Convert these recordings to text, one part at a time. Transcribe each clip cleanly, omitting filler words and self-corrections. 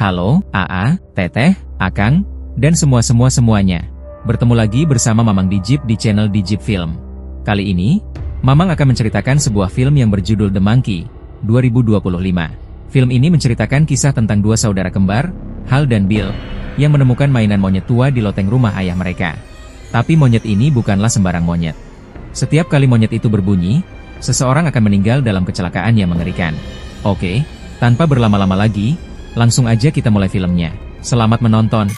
Halo, AA, Teteh, Akang, dan semuanya. Bertemu lagi bersama Mamang di Jeep di channel di Jeep Film. Kali ini, Mamang akan menceritakan sebuah film yang berjudul The Monkey, 2025. Film ini menceritakan kisah tentang dua saudara kembar, Hal dan Bill, yang menemukan mainan monyet tua di loteng rumah ayah mereka. Tapi monyet ini bukanlah sembarang monyet. Setiap kali monyet itu berbunyi, seseorang akan meninggal dalam kecelakaan yang mengerikan. Oke, tanpa berlama-lama lagi, langsung aja kita mulai filmnya. Selamat menonton.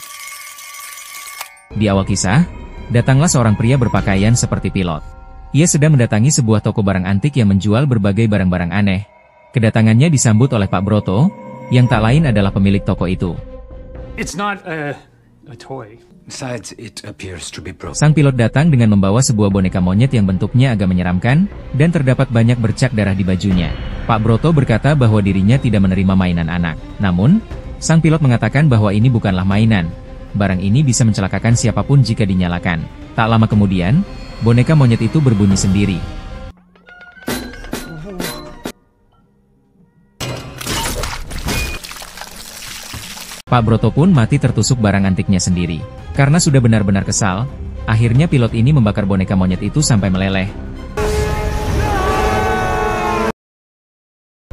Di awal kisah, datanglah seorang pria berpakaian seperti pilot. Ia sedang mendatangi sebuah toko barang antik yang menjual berbagai barang-barang aneh. Kedatangannya disambut oleh Pak Broto, yang tak lain adalah pemilik toko itu. It's not a toy. Besides, it appears to be broken. Sang pilot datang dengan membawa sebuah boneka monyet yang bentuknya agak menyeramkan, dan terdapat banyak bercak darah di bajunya. Pak Broto berkata bahwa dirinya tidak menerima mainan anak. Namun, sang pilot mengatakan bahwa ini bukanlah mainan. Barang ini bisa mencelakakan siapapun jika dinyalakan. Tak lama kemudian, boneka monyet itu berbunyi sendiri. Pak Broto pun mati tertusuk barang antiknya sendiri. Karena sudah benar-benar kesal, akhirnya pilot ini membakar boneka monyet itu sampai meleleh.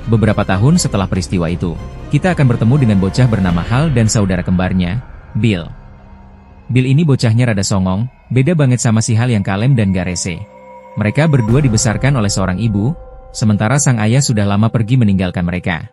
Beberapa tahun setelah peristiwa itu, kita akan bertemu dengan bocah bernama Hal dan saudara kembarnya, Bill. Bill ini bocahnya rada songong, beda banget sama si Hal yang kalem dan gak rese. Mereka berdua dibesarkan oleh seorang ibu, sementara sang ayah sudah lama pergi meninggalkan mereka.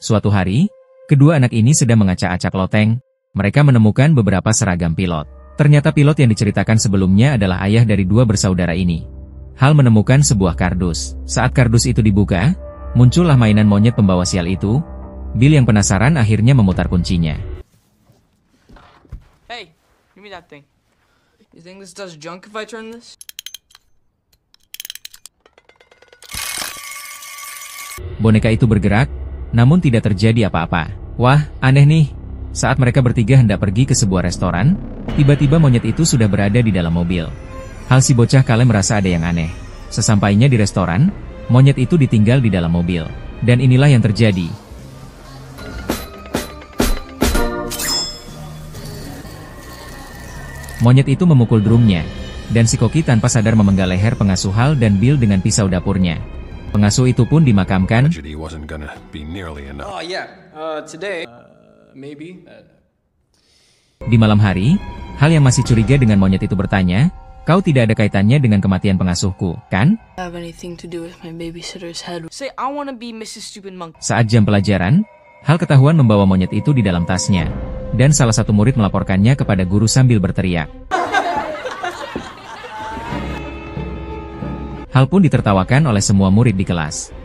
Suatu hari, kedua anak ini sedang mengacak-acak loteng. Mereka menemukan beberapa seragam pilot. Ternyata pilot yang diceritakan sebelumnya adalah ayah dari dua bersaudara ini. Hal menemukan sebuah kardus. Saat kardus itu dibuka, muncullah mainan monyet pembawa sial itu. Bill yang penasaran akhirnya memutar kuncinya. Hey, give me that thing. You think this does junk if I turn this? Boneka itu bergerak, namun tidak terjadi apa-apa. Wah, aneh nih. Saat mereka bertiga hendak pergi ke sebuah restoran, tiba-tiba monyet itu sudah berada di dalam mobil. Hal si bocah kalem merasa ada yang aneh. Sesampainya di restoran, monyet itu ditinggal di dalam mobil. Dan inilah yang terjadi. Monyet itu memukul drumnya, dan si koki tanpa sadar memenggal leher pengasuh Hal dan Bill dengan pisau dapurnya. Pengasuh itu pun dimakamkan. Di malam hari, Hal yang masih curiga dengan monyet itu bertanya, "Kau tidak ada kaitannya dengan kematian pengasuhku, kan?" Saat jam pelajaran, Hal ketahuan membawa monyet itu di dalam tasnya, dan salah satu murid melaporkannya kepada guru sambil berteriak. Hal pun ditertawakan oleh semua murid di kelas.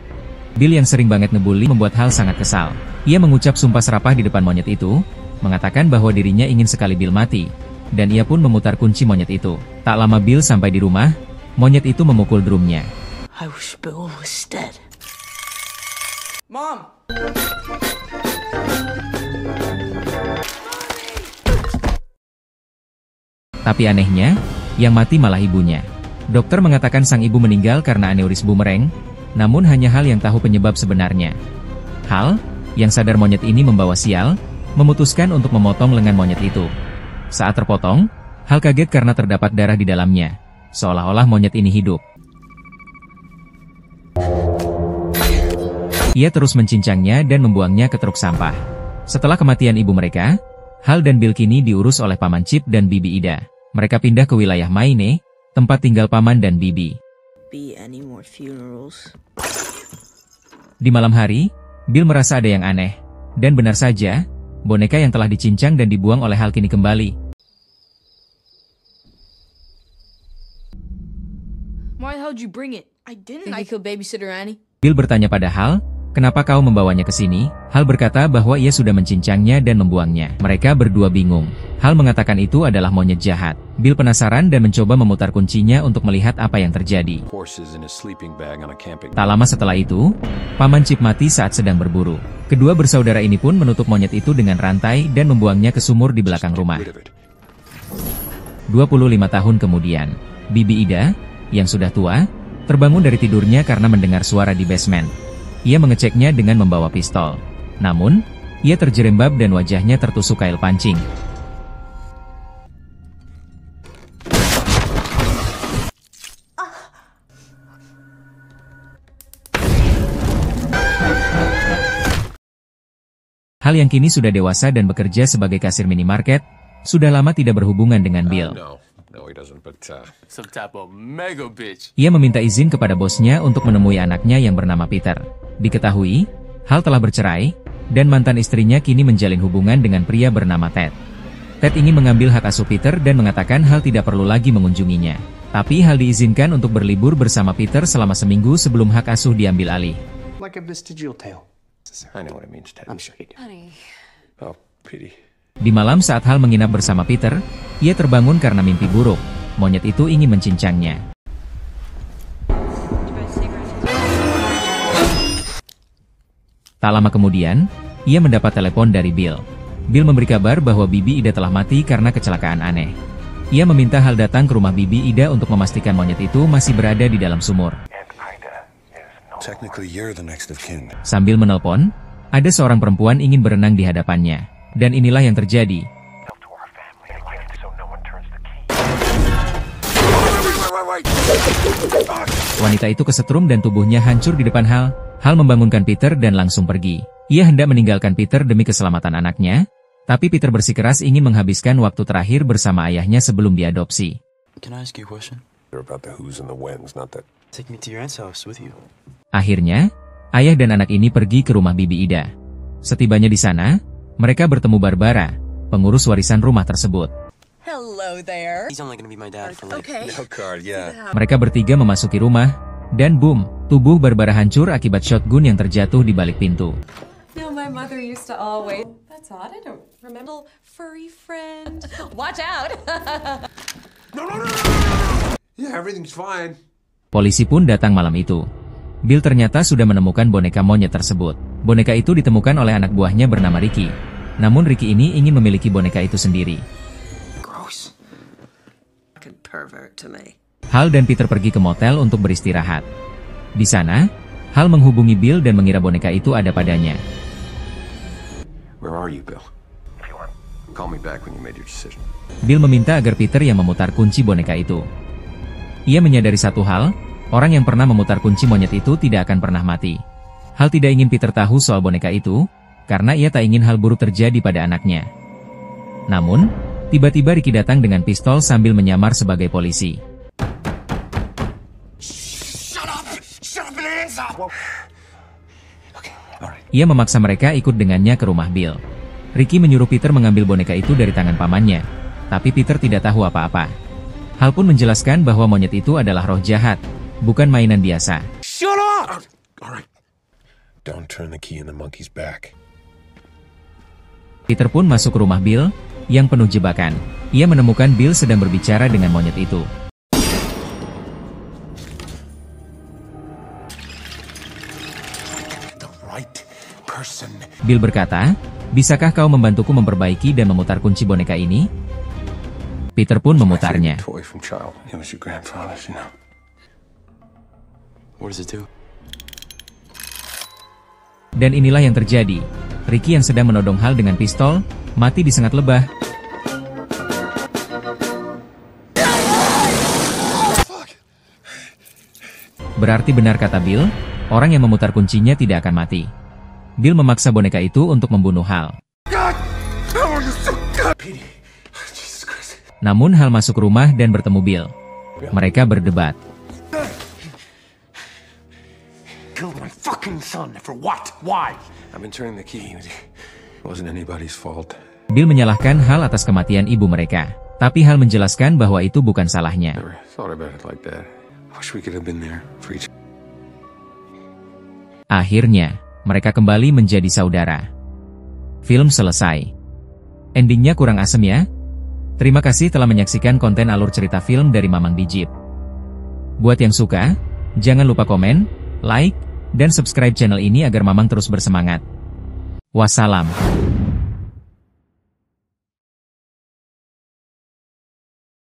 Bill yang sering banget ngebully membuat Hal sangat kesal. Ia mengucap sumpah serapah di depan monyet itu, mengatakan bahwa dirinya ingin sekali Bill mati, dan ia pun memutar kunci monyet itu. Tak lama Bill sampai di rumah, monyet itu memukul drumnya. I wish Bill was dead. Mom! Tapi anehnya, yang mati malah ibunya. Dokter mengatakan sang ibu meninggal karena aneuris bumerang, namun hanya Hal yang tahu penyebab sebenarnya. Hal, yang sadar monyet ini membawa sial, memutuskan untuk memotong lengan monyet itu. Saat terpotong, Hal kaget karena terdapat darah di dalamnya, seolah-olah monyet ini hidup. Ia terus mencincangnya dan membuangnya ke truk sampah. Setelah kematian ibu mereka, Hal dan Bill kini diurus oleh Paman Chip dan Bibi Ida. Mereka pindah ke wilayah Maine, tempat tinggal Paman dan Bibi. Di malam hari, Bill merasa ada yang aneh. Dan benar saja, boneka yang telah dicincang dan dibuang oleh Hal kini kembali. Why the hell did you bring it? I didn't. I killed babysitter Annie. Bill bertanya pada Hal, "Kenapa kau membawanya ke sini?" Hal berkata bahwa ia sudah mencincangnya dan membuangnya. Mereka berdua bingung. Hal mengatakan itu adalah monyet jahat. Bill penasaran dan mencoba memutar kuncinya untuk melihat apa yang terjadi. Tak lama setelah itu, Paman Chip mati saat sedang berburu. Kedua bersaudara ini pun menutup monyet itu dengan rantai dan membuangnya ke sumur di belakang rumah. 25 tahun kemudian, Bibi Ida, yang sudah tua, terbangun dari tidurnya karena mendengar suara di basement. Ia mengeceknya dengan membawa pistol. Namun, ia terjerembab dan wajahnya tertusuk kail pancing. Hal yang kini sudah dewasa dan bekerja sebagai kasir minimarket, sudah lama tidak berhubungan dengan Bill. Ia meminta izin kepada bosnya untuk menemui anaknya yang bernama Peter. Diketahui, Hal telah bercerai, dan mantan istrinya kini menjalin hubungan dengan pria bernama Ted. Ted ingin mengambil hak asuh Peter dan mengatakan Hal tidak perlu lagi mengunjunginya. Tapi Hal diizinkan untuk berlibur bersama Peter selama seminggu sebelum hak asuh diambil alih. Like a vestigial tale. I know what it means, Ted. I'm sure you do. Honey. Oh, Petey. Di malam saat Hal menginap bersama Peter, ia terbangun karena mimpi buruk. Monyet itu ingin mencincangnya. Tak lama kemudian, ia mendapat telepon dari Bill. Bill memberi kabar bahwa Bibi Ida telah mati karena kecelakaan aneh. Ia meminta Hal datang ke rumah Bibi Ida untuk memastikan monyet itu masih berada di dalam sumur. Technically, you're the next of kin. Sambil menelpon, ada seorang perempuan ingin berenang di hadapannya. Dan inilah yang terjadi. Wanita itu kesetrum dan tubuhnya hancur di depan Hal. Hal membangunkan Peter dan langsung pergi. Ia hendak meninggalkan Peter demi keselamatan anaknya, tapi Peter bersikeras ingin menghabiskan waktu terakhir bersama ayahnya sebelum diadopsi. Can I ask you a question? You're about the who's and the when's, not that. Take me to your aunt's house with you. Akhirnya, ayah dan anak ini pergi ke rumah Bibi Ida. Setibanya di sana, mereka bertemu Barbara, pengurus warisan rumah tersebut. Hello there. He's only gonna be my dad for life. Okay. No card, yeah. Mereka bertiga memasuki rumah, dan boom, tubuh Barbara hancur akibat shotgun yang terjatuh di balik pintu. No, my mother used to always. That's odd. I don't remember. Furry friend. Watch out. Yeah, everything's fine. Polisi pun datang malam itu. Bill ternyata sudah menemukan boneka monyet tersebut. Boneka itu ditemukan oleh anak buahnya bernama Ricky. Namun Ricky ini ingin memiliki boneka itu sendiri. Gross. Fucking pervert to me. Hal dan Peter pergi ke motel untuk beristirahat. Di sana, Hal menghubungi Bill dan mengira boneka itu ada padanya. Where are you, Bill? If you want, call me back when you made your decision. Bill meminta agar Peter yang memutar kunci boneka itu. Ia menyadari satu hal, orang yang pernah memutar kunci monyet itu tidak akan pernah mati. Hal tidak ingin Peter tahu soal boneka itu, karena ia tak ingin hal buruk terjadi pada anaknya. Namun, tiba-tiba Ricky datang dengan pistol sambil menyamar sebagai polisi. Ia memaksa mereka ikut dengannya ke rumah Bill. Ricky menyuruh Peter mengambil boneka itu dari tangan pamannya, tapi Peter tidak tahu apa-apa. Hal pun menjelaskan bahwa monyet itu adalah roh jahat, bukan mainan biasa. Shut up! All right. Don't turn the key in the monkey's back. Peter pun masuk ke rumah Bill, yang penuh jebakan. Ia menemukan Bill sedang berbicara dengan monyet itu. The right person. Bill berkata, "Bisakah kau membantuku memperbaiki dan memutar kunci boneka ini?" Peter pun memutarnya. Toy from child. It was your grandfather's, you know. What does it do? Dan inilah yang terjadi. Ricky yang sedang menodong Hal dengan pistol, mati disengat lebah. Berarti benar kata Bill, orang yang memutar kuncinya tidak akan mati. Bill memaksa boneka itu untuk membunuh Hal. Namun Hal masuk rumah dan bertemu Bill. Mereka berdebat. Killed my fucking son. For what? Why? I've been turning the key. It wasn't anybody's fault. Bill menyalahkan Hal atas kematian ibu mereka. Tapi Hal menjelaskan bahwa itu bukan salahnya. Never thought about it like that. I wish we could have been there for each. Akhirnya, mereka kembali menjadi saudara. Film selesai. Endingnya kurang asem ya? Terima kasih telah menyaksikan konten alur cerita film dari Mamang Dijip. Buat yang suka, jangan lupa komen, like, dan subscribe channel ini agar Mamang terus bersemangat. Wassalam.